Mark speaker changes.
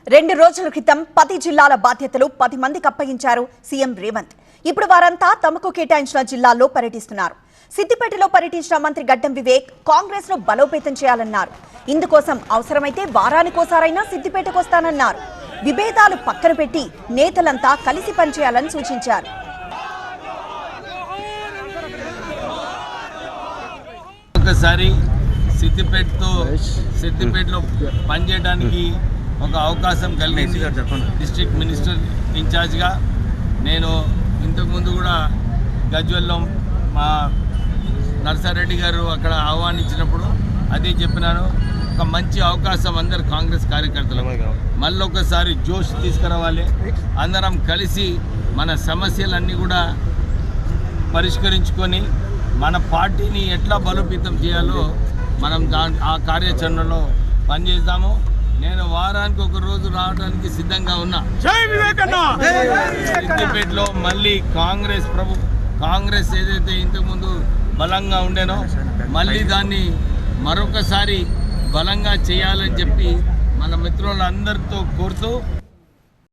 Speaker 1: 2 రోజుల క్రితం 10 జిల్లాల బాధ్యతలు 10 మందికి అప్పగించారు సీఎం రేవంత్. ఇప్పుడు వారంతా తమకు కేటాయించిన జిల్లాల్లో పర్యటిస్తున్నారు. సిద్దిపేటలో పర్యటించిన మంత్రి గడ్డం వివేక్ కాంగ్రెస్ ను బలోపేతం చేయాలన్నారు. ఇందుకోసం అవసరమైతే వారానికోసారైనా సిద్దిపేటకు వస్తానన్నారు. విభేదాలు పక్కన పెట్టి నేతలంతా కలిసి పనిచేయాలని సూచించారు.
Speaker 2: ఒకసారి సిద్దిపేటలో పనిచేయడానికి ఒక అవకాశం కలిగింది. డిస్ట్రిక్ట్ మినిస్టర్ ఇన్ఛార్జ్గా నేను ఇంతకుముందు కూడా గజ్వెల్లో మా నర్సారెడ్డి గారు అక్కడ ఆహ్వానించినప్పుడు అదే చెప్పినాను. ఒక మంచి అవకాశం అందరు కాంగ్రెస్ కార్యకర్తలకు మళ్ళీ ఒకసారి జోష్ తీసుకురావాలి. అందరం కలిసి మన సమస్యలన్నీ కూడా పరిష్కరించుకొని మన పార్టీని ఎట్లా బలోపేతం చేయాలో మనం ఆ కార్యాచరణలో పనిచేద్దాము. నేను వారానికి ఒక రోజు రావడానికి సిద్ధంగా ఉన్నా. సిద్దిపేటలో మళ్ళీ కాంగ్రెస్ ఏదైతే ఇంతకుముందు బలంగా ఉండేనో మళ్ళీ దాన్ని మరొకసారి బలంగా చేయాలని చెప్పి మన మిత్రులందరితో కోరుతూ